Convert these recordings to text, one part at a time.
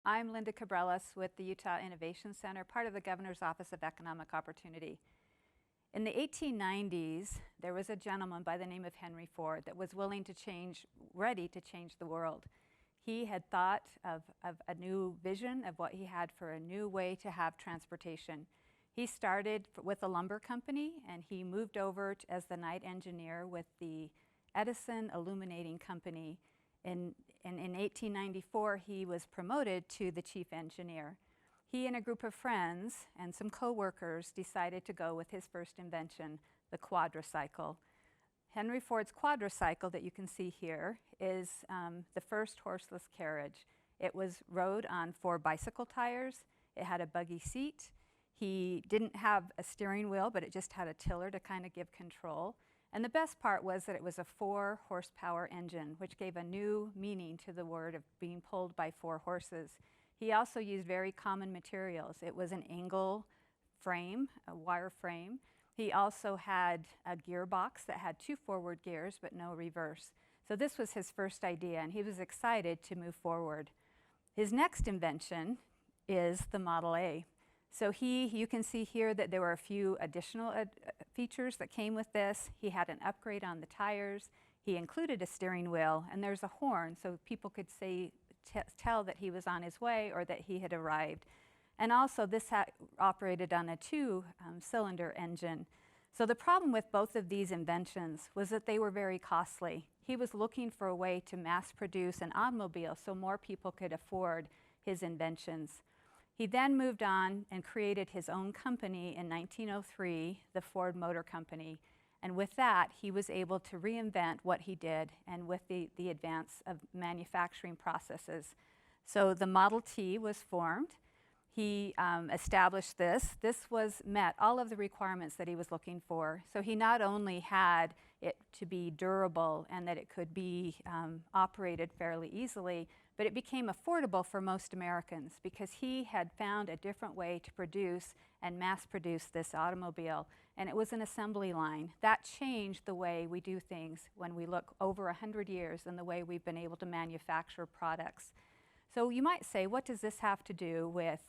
I'm Linda Cabrales with the Utah Innovation Center, part of the Governor's Office of Economic Opportunity. In the 1890s, there was a gentleman by the name of Henry Ford that was ready to change the world. He had thought of a new vision of what he had for a new way to have transportation. He started with a lumber company, and he moved over as the night engineer with the Edison Illuminating Company. In 1894, he was promoted to the chief engineer. He and a group of friends and some co-workers decided to go with his first invention, the quadricycle. Henry Ford's quadricycle that you can see here is the first horseless carriage. It was rode on 4 bicycle tires. It had a buggy seat. He didn't have a steering wheel, but it just had a tiller to kind of give control. And the best part was that it was a 4-horsepower engine, which gave a new meaning to the word of being pulled by 4 horses. He also used very common materials. It was an angle frame, a wire frame. He also had a gearbox that had 2 forward gears, but no reverse. So this was his first idea, and he was excited to move forward. His next invention is the Model A. So you can see here that there were a few additional features that came with this. He had an upgrade on the tires. He included a steering wheel, and there's a horn so people could tell that he was on his way or that he had arrived. And also this operated on a 2-cylinder engine. So the problem with both of these inventions was that they were very costly. He was looking for a way to mass produce an automobile so more people could afford his inventions. He then moved on and created his own company in 1903, the Ford Motor Company. And with that, he was able to reinvent what he did and with the advance of manufacturing processes. So the Model T was formed. He established this. This met all of the requirements that he was looking for. So he not only had it to be durable and that it could be operated fairly easily, but it became affordable for most Americans because he had found a different way to produce and mass produce this automobile, and it was an assembly line. That changed the way we do things when we look over 100 years and the way we've been able to manufacture products. So you might say, what does this have to do with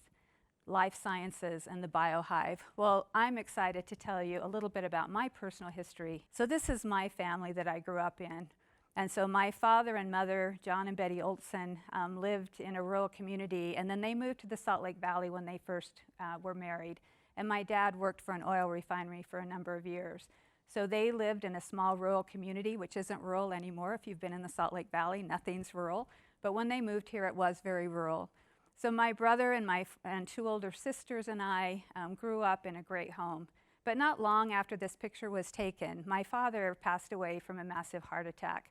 life sciences and the BioHive? Well, I'm excited to tell you a little bit about my personal history. So this is my family that I grew up in. And so my father and mother, John and Betty Olson, lived in a rural community, and then they moved to the Salt Lake Valley when they first were married. And my dad worked for an oil refinery for a number of years. So they lived in a small rural community, which isn't rural anymore. If you've been in the Salt Lake Valley, nothing's rural. But when they moved here, it was very rural. So my brother and 2 older sisters and I grew up in a great home. But not long after this picture was taken, my father passed away from a massive heart attack.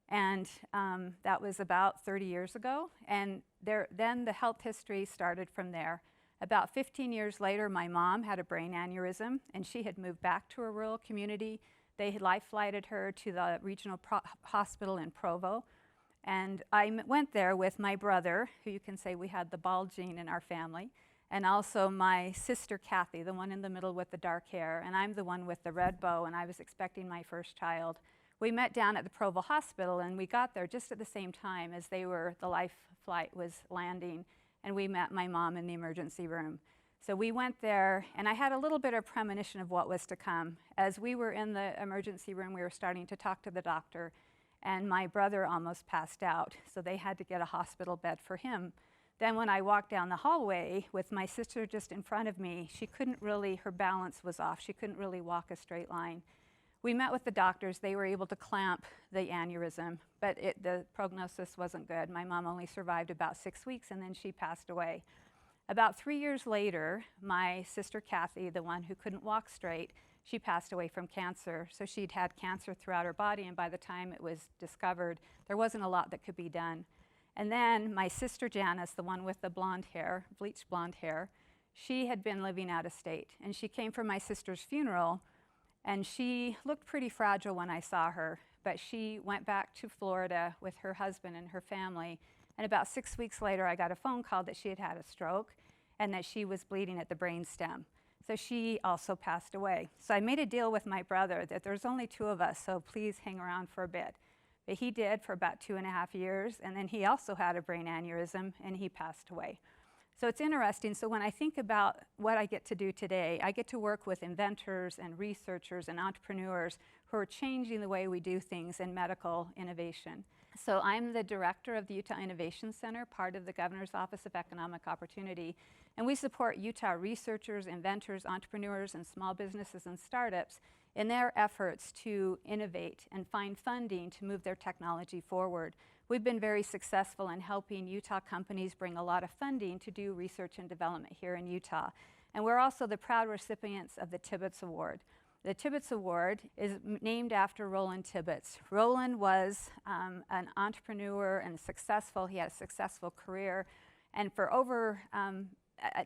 And that was about 30 years ago. And then the health history started from there. About 15 years later, my mom had a brain aneurysm, and she had moved back to a rural community. They had life-flighted her to the regional hospital in Provo. And I went there with my brother, who you can say we had the bald gene in our family, and also my sister Kathy, the one in the middle with the dark hair, and I'm the one with the red bow, and I was expecting my first child. We met down at the Provo Hospital, and we got there just at the same time as the life flight was landing, and we met my mom in the emergency room. So we went there, and I had a little bit of premonition of what was to come. As we were in the emergency room, we were starting to talk to the doctor, and my brother almost passed out, so they had to get a hospital bed for him. Then when I walked down the hallway with my sister just in front of me, her balance was off. She couldn't really walk a straight line. We met with the doctors. They were able to clamp the aneurysm, but the prognosis wasn't good. My mom only survived about 6 weeks, and then she passed away. About 3 years later, my sister Kathy, the one who couldn't walk straight, she passed away from cancer. So she'd had cancer throughout her body, and by the time it was discovered, there wasn't a lot that could be done. And then my sister Janice, the one with the blonde hair, bleached blonde hair, she had been living out of state, and she came for my sister's funeral. And she looked pretty fragile when I saw her, but she went back to Florida with her husband and her family. And about 6 weeks later, I got a phone call that she had had a stroke and that she was bleeding at the brainstem. So she also passed away. So I made a deal with my brother that there's only 2 of us, so please hang around for a bit. But he did for about 2.5 years, and then he also had a brain aneurysm, and he passed away. So it's interesting. So when I think about what I get to do today, I get to work with inventors and researchers and entrepreneurs who are changing the way we do things in medical innovation. So I'm the director of the Utah Innovation Center, part of the Governor's Office of Economic Opportunity, and we support Utah researchers, inventors, entrepreneurs, and small businesses and startups in their efforts to innovate and find funding to move their technology forward. We've been very successful in helping Utah companies bring a lot of funding to do research and development here in Utah. And we're also the proud recipients of the Tibbetts Award. The Tibbetts Award is named after Roland Tibbetts. Roland was an entrepreneur and successful. He had a successful career. And for over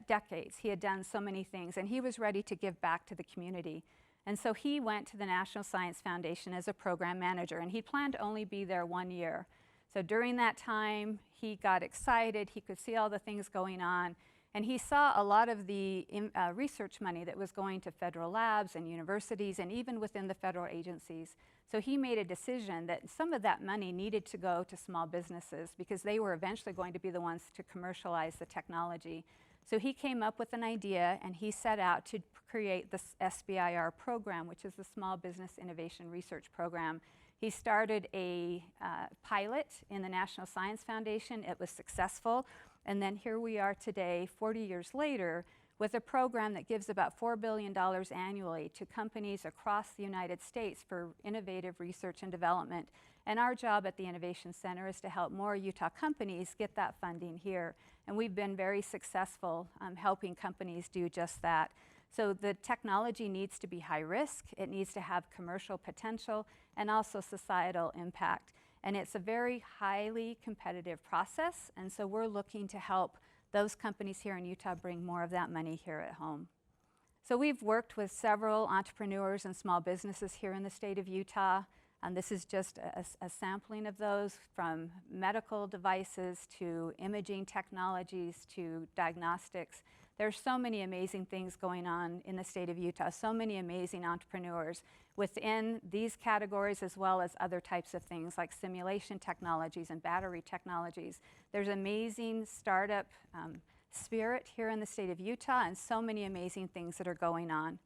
decades, he had done so many things. And he was ready to give back to the community. And so he went to the National Science Foundation as a program manager. And he planned to only be there 1 year. So during that time, he got excited. He could see all the things going on. And he saw a lot of the research money that was going to federal labs and universities and even within the federal agencies. So he made a decision that some of that money needed to go to small businesses because they were eventually going to be the ones to commercialize the technology. So he came up with an idea, and he set out to create the SBIR program, which is the Small Business Innovation Research Program. He started a pilot in the National Science Foundation. It was successful. And then here we are today, 40 years later, with a program that gives about $4 billion annually to companies across the United States for innovative research and development. And our job at the Innovation Center is to help more Utah companies get that funding here. And we've been very successful helping companies do just that. So the technology needs to be high risk, it needs to have commercial potential, and also societal impact. And it's a very highly competitive process, and so we're looking to help those companies here in Utah bring more of that money here at home. So we've worked with several entrepreneurs and small businesses here in the state of Utah. And this is just a sampling of those, from medical devices to imaging technologies to diagnostics. There's so many amazing things going on in the state of Utah, so many amazing entrepreneurs within these categories as well as other types of things like simulation technologies and battery technologies. There's amazing startup spirit here in the state of Utah and so many amazing things that are going on.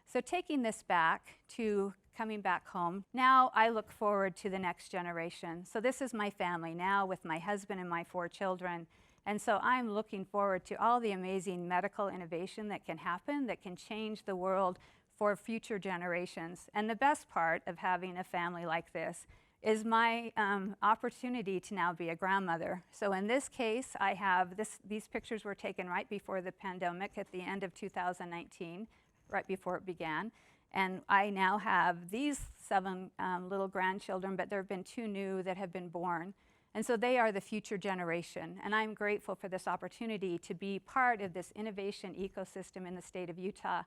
So taking this back to coming back home, now I look forward to the next generation. So this is my family now with my husband and my 4 children. And so I'm looking forward to all the amazing medical innovation that can happen, that can change the world for future generations. And the best part of having a family like this is my opportunity to now be a grandmother. So in this case, I have these pictures were taken right before the pandemic at the end of 2019, right before it began. And I now have these 7 little grandchildren, but there have been 2 new that have been born. And so they are the future generation. And I'm grateful for this opportunity to be part of this innovation ecosystem in the state of Utah.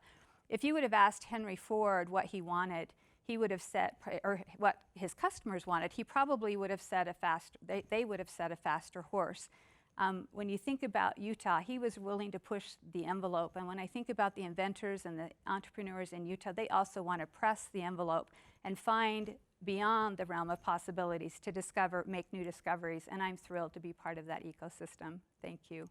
If you would have asked Henry Ford what he wanted, he would have said, or what his customers wanted, he probably would have said they would have said a faster horse. When you think about Utah, he was willing to push the envelope. And when I think about the inventors and the entrepreneurs in Utah, they also want to press the envelope and find beyond the realm of possibilities to make new discoveries. And I'm thrilled to be part of that ecosystem. Thank you.